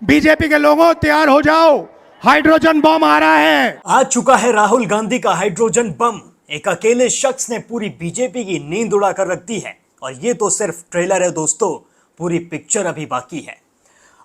BJP के लोगों तैयार हो जाओ, हाइड्रोजन बम आ रहा है। आ चुका है राहुल गांधी का हाइड्रोजन बम। एक अकेले शख्स ने पूरी बीजेपी की नींद उड़ाकर रख दी है और ये तो सिर्फ ट्रेलर है दोस्तों, पूरी पिक्चर अभी बाकी है।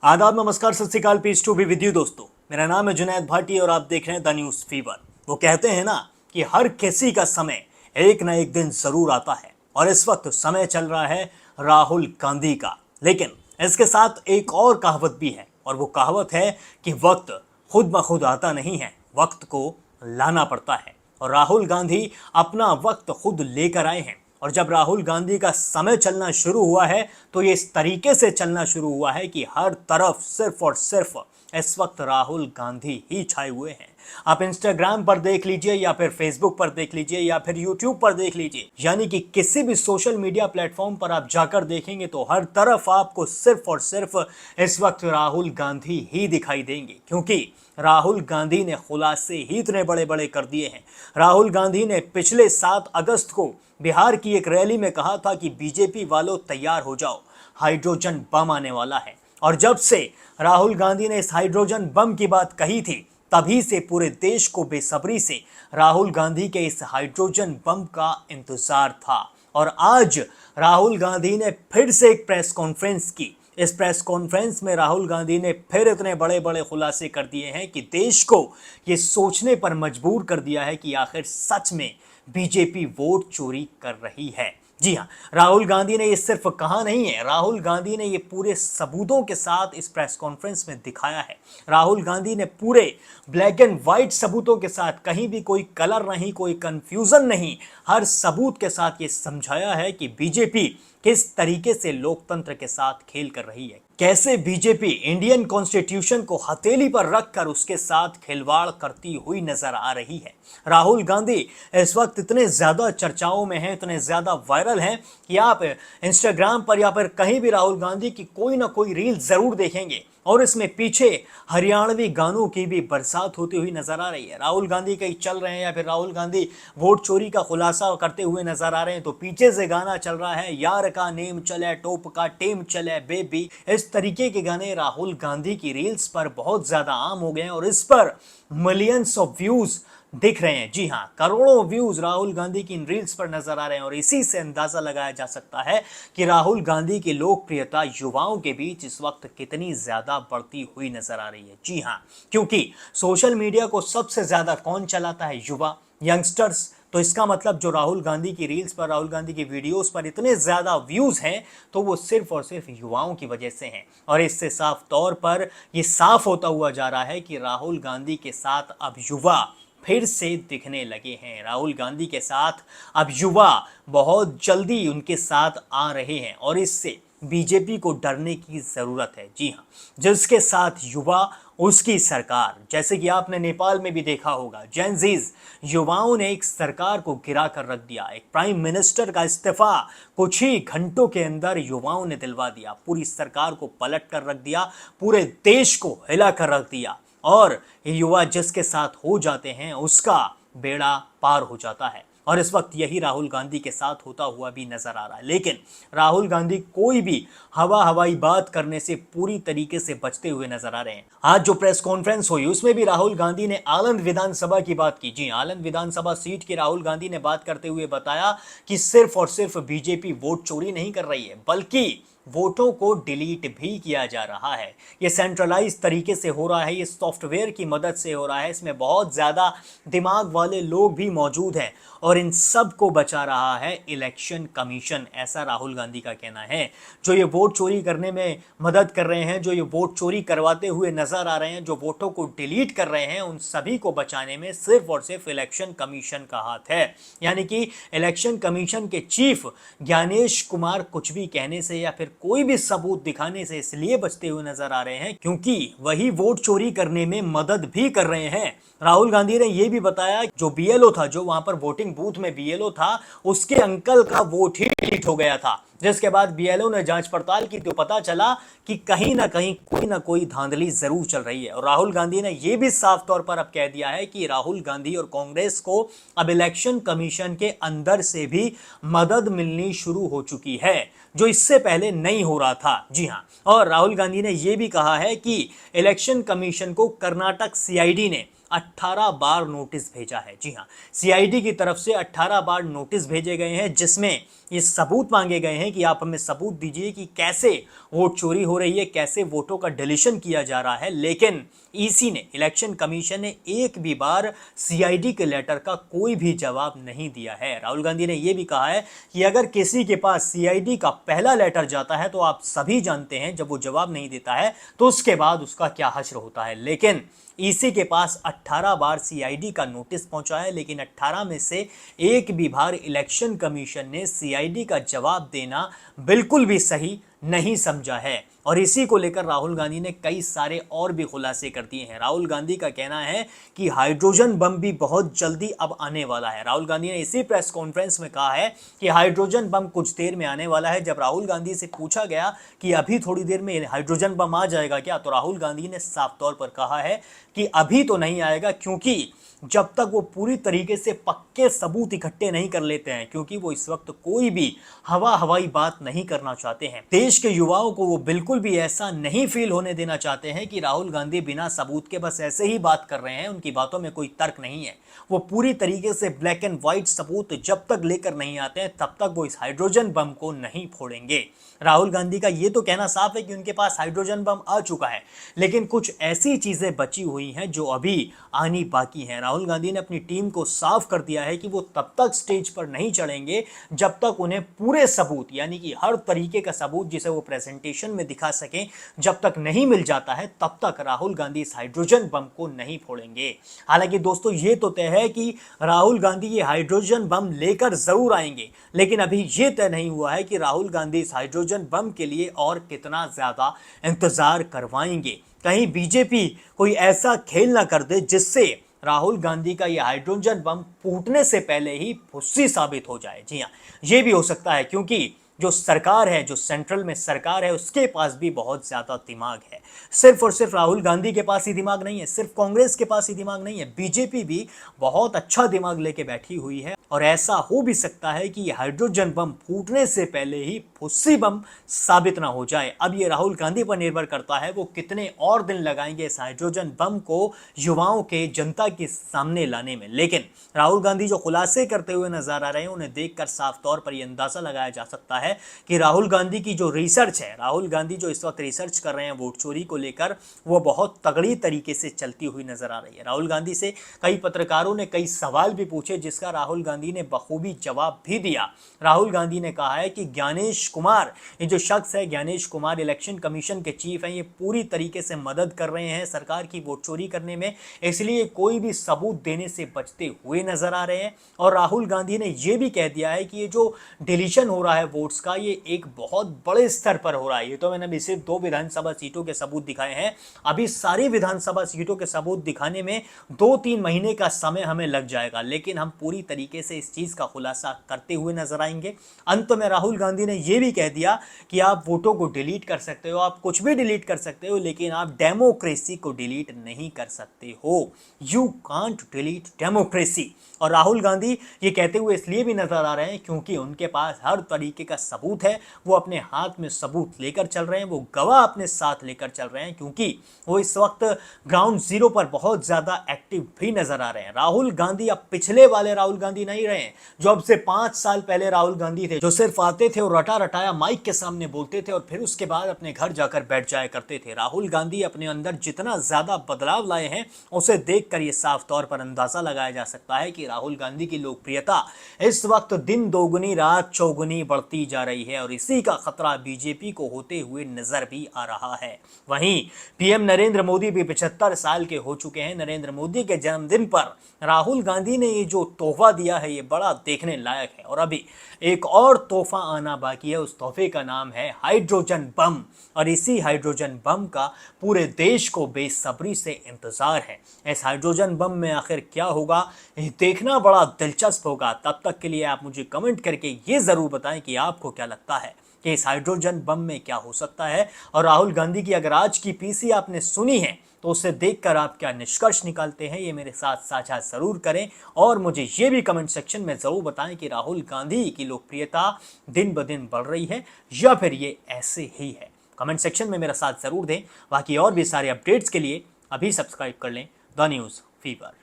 आदाब, नमस्कार, Sat Shri Akal, peace to be with you दोस्तों। मेरा नाम है जुनैद भाटी और आप देख रहे हैं द न्यूज फीवर। वो कहते हैं ना कि हर किसी का समय एक ना एक दिन जरूर आता है और इस वक्त समय चल रहा है राहुल गांधी का। लेकिन इसके साथ एक और कहावत भी है और वो कहावत है कि वक्त खुद ब खुद आता नहीं है, वक्त को लाना पड़ता है। और राहुल गांधी अपना वक्त खुद लेकर आए हैं और जब राहुल गांधी का समय चलना शुरू हुआ है तो ये इस तरीके से चलना शुरू हुआ है कि हर तरफ सिर्फ और सिर्फ इस वक्त राहुल गांधी ही छाए हुए हैं। आप इंस्टाग्राम पर देख लीजिए या फिर फेसबुक पर देख लीजिए या फिर यूट्यूब पर देख लीजिए, यानी कि किसी भी सोशल मीडिया प्लेटफॉर्म पर आप जाकर देखेंगे तो हर तरफ आपको सिर्फ और सिर्फ इस वक्त राहुल गांधी ही दिखाई देंगे, क्योंकि राहुल गांधी ने खुलासे ही इतने बड़े बड़े कर दिए हैं। राहुल गांधी ने पिछले 7 अगस्त को बिहार की एक रैली में कहा था कि बीजेपी वालों तैयार हो जाओ, हाइड्रोजन बम आने वाला है। और जब से राहुल गांधी ने इस हाइड्रोजन बम की बात कही थी तभी से पूरे देश को बेसब्री से राहुल गांधी के इस हाइड्रोजन बम का इंतजार था। और आज राहुल गांधी ने फिर से एक प्रेस कॉन्फ्रेंस की। इस प्रेस कॉन्फ्रेंस में राहुल गांधी ने फिर इतने बड़े बड़े खुलासे कर दिए हैं कि देश को ये सोचने पर मजबूर कर दिया है कि आखिर सच में बीजेपी वोट चोरी कर रही है। जी हाँ, राहुल गांधी ने ये सिर्फ कहा नहीं है, राहुल गांधी ने ये पूरे सबूतों के साथ इस प्रेस कॉन्फ्रेंस में दिखाया है। राहुल गांधी ने पूरे ब्लैक एंड व्हाइट सबूतों के साथ, कहीं भी कोई कलर नहीं, कोई कंफ्यूजन नहीं, हर सबूत के साथ ये समझाया है कि बीजेपी किस तरीके से लोकतंत्र के साथ खेल कर रही है, कैसे बीजेपी इंडियन कॉन्स्टिट्यूशन को हथेली पर रखकर उसके साथ खिलवाड़ करती हुई नजर आ रही है। राहुल गांधी इस वक्त इतने ज्यादा चर्चाओं में हैं, इतने ज्यादा वायरल हैं कि आप इंस्टाग्राम पर या फिर कहीं भी राहुल गांधी की कोई ना कोई रील जरूर देखेंगे और इसमें पीछे हरियाणवी गानों की भी बरसात होती हुई नजर आ रही है। राहुल गांधी कहीं चल रहे हैं या फिर राहुल गांधी वोट चोरी का खुलासा करते हुए नजर आ रहे हैं तो पीछे से गाना चल रहा है, यार का नेम चले, टोप का टेम चले बेबी। इस तरीके के गाने राहुल गांधी की रील्स पर बहुत ज्यादा आम हो गए हैं और इस पर मिलियंस ऑफ व्यूज दिख रहे हैं। जी हाँ, करोड़ों व्यूज राहुल गांधी की इन रील्स पर नजर आ रहे हैं और इसी से अंदाजा लगाया जा सकता है कि राहुल गांधी की लोकप्रियता युवाओं के बीच इस वक्त कितनी ज्यादा बढ़ती हुई नजर आ रही है। जी हाँ, क्योंकि सोशल मीडिया को सबसे ज्यादा कौन चलाता है? युवा, यंगस्टर्स। तो इसका मतलब जो राहुल गांधी की रील्स पर, राहुल गांधी की वीडियोस पर इतने ज्यादा व्यूज हैं तो वो सिर्फ और सिर्फ युवाओं की वजह से हैं। और इससे साफ तौर पर ये साफ होता हुआ जा रहा है कि राहुल गांधी के साथ अब युवा फिर से दिखने लगे हैं। राहुल गांधी के साथ अब युवा बहुत जल्दी उनके साथ आ रहे हैं और इससे बीजेपी को डरने की जरूरत है। जी हाँ, जिसके साथ युवा उसकी सरकार। जैसे कि आपने नेपाल में भी देखा होगा, जेनजीज युवाओं ने एक सरकार को गिरा कर रख दिया। एक प्राइम मिनिस्टर का इस्तीफा कुछ ही घंटों के अंदर युवाओं ने दिलवा दिया, पूरी सरकार को पलट कर रख दिया, पूरे देश को हिला कर रख दिया। और ये युवा जिसके साथ हो जाते हैं उसका बेड़ा पार हो जाता है और इस वक्त यही राहुल गांधी के साथ होता हुआ भी नजर आ रहा है। लेकिन राहुल गांधी कोई भी हवाई बात करने से पूरी तरीके से बचते हुए नजर आ रहे हैं। आज जो प्रेस कॉन्फ्रेंस हुई उसमें भी राहुल गांधी ने आलंद विधानसभा की बात की। जी, आलंद विधानसभा सीट की राहुल गांधी ने बात करते हुए बताया कि सिर्फ और सिर्फ बीजेपी वोट चोरी नहीं कर रही है बल्कि वोटों को डिलीट भी किया जा रहा है। ये सेंट्रलाइज तरीके से हो रहा है, ये सॉफ्टवेयर की मदद से हो रहा है, इसमें बहुत ज़्यादा दिमाग वाले लोग भी मौजूद हैं और इन सब को बचा रहा है इलेक्शन कमीशन, ऐसा राहुल गांधी का कहना है। जो ये वोट चोरी करने में मदद कर रहे हैं, जो ये वोट चोरी करवाते हुए नजर आ रहे हैं, जो वोटों को डिलीट कर रहे हैं, उन सभी को बचाने में सिर्फ और सिर्फ इलेक्शन कमीशन का हाथ है। यानी कि इलेक्शन कमीशन के चीफ ज्ञानेश कुमार कुछ भी कहने से या फिर कोई भी सबूत दिखाने से इसलिए बचते हुए नजर आ रहे हैं क्योंकि वही वोट चोरी करने में मदद भी कर रहे हैं। राहुल गांधी ने यह भी बताया जो बीएलओ था, जो वहां पर वोटिंग बूथ में बीएलओ था, उसके अंकल का वोट ही डिलीट हो गया था। जिसके बाद बीएलओ ने जांच पड़ताल की तो पता चला कि कहीं ना कोई धांधली जरूर चल रही है। और राहुल गांधी ने यह भी साफ तौर पर अब कह दिया है कि राहुल गांधी और कांग्रेस को अब इलेक्शन कमीशन के अंदर से भी मदद मिलनी शुरू हो चुकी है, जो इससे पहले नहीं हो रहा था। जी हां, और राहुल गांधी ने यह भी कहा है कि इलेक्शन कमीशन को कर्नाटक सीआईडी ने 18 बार नोटिस भेजा है। जी हां, सीआईडी की तरफ से 18 बार नोटिस भेजे गए हैं, जिसमें ये सबूत मांगे गए हैं कि आप हमें सबूत दीजिए कि कैसे वोट चोरी हो रही है, कैसे वोटों का डिलीशन किया जा रहा है। लेकिन ईसी ने, इलेक्शन कमीशन ने एक भी बार सीआईडी के लेटर का कोई भी जवाब नहीं दिया है। राहुल गांधी ने यह भी कहा है कि अगर किसी के पास सीआईडी का पहला लेटर जाता है तो आप सभी जानते हैं जब वो जवाब नहीं देता है तो उसके बाद उसका क्या हश्र होता है। लेकिन ईसी के पास 18 बार सीआईडी का नोटिस पहुंचा है, लेकिन 18 में से एक भी बार इलेक्शन कमीशन ने सीआईडी का जवाब देना बिल्कुल भी सही नहीं समझा है। और इसी को लेकर राहुल गांधी ने कई सारे और भी खुलासे कर दिए हैं। राहुल गांधी का कहना है कि हाइड्रोजन बम भी बहुत जल्दी अब आने वाला है। राहुल गांधी ने इसी प्रेस कॉन्फ्रेंस में कहा है कि हाइड्रोजन बम कुछ देर में आने वाला है। जब राहुल गांधी से पूछा गया कि अभी थोड़ी देर में हाइड्रोजन बम आ जाएगा क्या, तो राहुल गांधी ने साफ तौर पर कहा है कि अभी तो नहीं आएगा, क्योंकि जब तक वो पूरी तरीके से पक्के सबूत इकट्ठे नहीं कर लेते हैं, क्योंकि वो इस वक्त कोई भी हवाई बात नहीं करना चाहते हैं। देश के युवाओं को वो बिल्कुल भी ऐसा नहीं फील होने देना चाहते हैं कि राहुल गांधी बिना सबूत के बस ऐसे ही बात कर रहे हैं, उनकी बातों में कोई तर्क नहीं है। वो पूरी तरीके से ब्लैक एंड व्हाइट सबूत जब तक लेकर नहीं आते हैं तब तक वो इस हाइड्रोजन बम को नहीं फोड़ेंगे। राहुल गांधी का ये तो कहना साफ है कि उनके पास हाइड्रोजन बम आ चुका है, लेकिन कुछ ऐसी चीजें बची हुई हैं जो अभी आनी बाकी हैं। राहुल गांधी ने अपनी टीम को साफ कर दिया है कि वो तब तक स्टेज पर नहीं चढ़ेंगे जब तक उन्हें पूरे सबूत, यानी कि हर तरीके का सबूत जिसे वो प्रेजेंटेशन में दिखा सकें, जब तक नहीं मिल जाता है तब तक राहुल गांधी इस हाइड्रोजन बम को नहीं फोड़ेंगे। हालांकि दोस्तों ये तो तय है कि राहुल गांधी ये हाइड्रोजन बम लेकर जरूर आएंगे, लेकिन अभी ये तय नहीं हुआ है कि राहुल गांधी इस हाइड्रोजन बम के लिए और कितना ज्यादा इंतजार करवाएंगे। कहीं बीजेपी कोई ऐसा खेल ना कर दे जिससे राहुल गांधी का यह हाइड्रोजन बम फूटने से पहले ही फुस्सी साबित हो जाए। जी हां, यह भी हो सकता है, क्योंकि जो सरकार है, जो सेंट्रल में सरकार है, उसके पास भी बहुत ज्यादा दिमाग है। सिर्फ और सिर्फ राहुल गांधी के पास ही दिमाग नहीं है, सिर्फ कांग्रेस के पास ही दिमाग नहीं है, बीजेपी भी बहुत अच्छा दिमाग लेके बैठी हुई है। और ऐसा हो भी सकता है कि ये हाइड्रोजन बम फूटने से पहले ही फुस्सी बम साबित ना हो जाए। अब ये राहुल गांधी पर निर्भर करता है वो कितने और दिन लगाएंगे इस हाइड्रोजन बम को युवाओं के, जनता के सामने लाने में। लेकिन राहुल गांधी जो खुलासे करते हुए नजर आ रहे हैं, उन्हें देखकर साफ तौर पर यह अंदाजा लगाया जा सकता है कि राहुल गांधी की जो रिसर्च है, राहुल गांधी जो इस वक्त रिसर्च कर रहे हैं वोट चोरी को लेकर, वो बहुत तगड़ी तरीके से चलती हुई नजर आ रही है। राहुल गांधी से कई पत्रकारों ने कई सवाल भी पूछे, जिसका राहुल गांधी ने बखूबी जवाब भी दिया। राहुल गांधी ने कहा है कि ज्ञानेश कुमार, ये जो शख्स है ज्ञानेश कुमार, इलेक्शन कमीशन के चीफ हैं, ये पूरी तरीके से मदद कर रहे हैं सरकार की वोट चोरी करने में, इसलिए कोई भी सबूत देने से बचते हुए नजर आ रहे हैं। और राहुल गांधी ने यह भी कह दिया है कि ये जो डिलीशन हो रहा है वोट्स का, ये एक बहुत बड़े स्तर पर हो रहा है। ये तो मैंने अभी सिर्फ 2 विधानसभा सीटों के सबूत दिखाए हैं, अभी सारी विधानसभा सीटों के सबूत दिखाने में 2-3 महीने का समय हमें लग जाएगा, लेकिन हम पूरी तरीके से इस चीज का खुलासा करते हुए नजर आएंगे। अंत में राहुल गांधी ने यह भी कह दिया कि आप वोटों को डिलीट कर सकते हो, आप कुछ भी डिलीट कर सकते हो, लेकिन आप डेमोक्रेसी को डिलीट नहीं कर सकते हो। You can't delete democracy. और राहुल गांधी ये कहते हुए इसलिए भी नजर आ रहे हैं क्योंकि उनके पास हर तरीके का सबूत है, वो अपने हाथ में सबूत लेकर चल रहे हैं, वो गवाह अपने साथ लेकर चल रहे हैं, क्योंकि वो इस वक्त ग्राउंड जीरो पर बहुत ज्यादा एक्टिव भी नजर आ रहे हैं। राहुल गांधी अब पिछले वाले राहुल गांधी नहीं रहे हैं जो अब से 5 साल पहले राहुल गांधी थे, जो सिर्फ आते थे और रटा रटाया माइक के सामने बोलते थे और फिर उसके बाद अपने घर जाकर बैठ जाया करते थे। राहुल गांधी अपने अंदर जितना ज्यादा बदलाव लाए हैं, उसे देखकर यह साफ तौर पर अंदाजा लगाया जा सकता है कि राहुल गांधी की लोकप्रियता इस वक्त दिन दोगुनी रात चौगुनी बढ़ती जा रही है, और इसी का खतरा बीजेपी को होते हुए नजर भी आ रहा है। वहीं पीएम नरेंद्र मोदी भी 75 साल के हो चुके हैं। नरेंद्र मोदी के जन्मदिन पर राहुल गांधी ने ये जो तोहफा दिया है, ये बड़ा देखने लायक है। और अभी एक और तोहफा आना बाकी है, उस तोहफे का नाम है हाइड्रोजन बम, और इसी हाइड्रोजन बम का पूरे देश को बेसब्री से इंतजार है। इस हाइड्रोजन बम में आखिर क्या होगा, ये देखना बड़ा दिलचस्प होगा। तब तक के लिए आप मुझे कमेंट करके ये जरूर बताएं कि आपको क्या लगता है। कि इस हाइड्रोजन बम में क्या हो सकता है। और राहुल गांधी की अगर आज की पीसी आपने सुनी है तो उसे देखकर आप क्या निष्कर्ष निकालते हैं, ये मेरे साथ साझा जरूर करें। और मुझे ये भी कमेंट सेक्शन में जरूर बताएं कि राहुल गांधी की लोकप्रियता दिन ब दिन बढ़ रही है या फिर ये ऐसे ही है। कमेंट सेक्शन में मेरा साथ जरूर दें। बाकी और भी सारे अपडेट्स के लिए अभी सब्सक्राइब कर लें द न्यूज़ फीवर।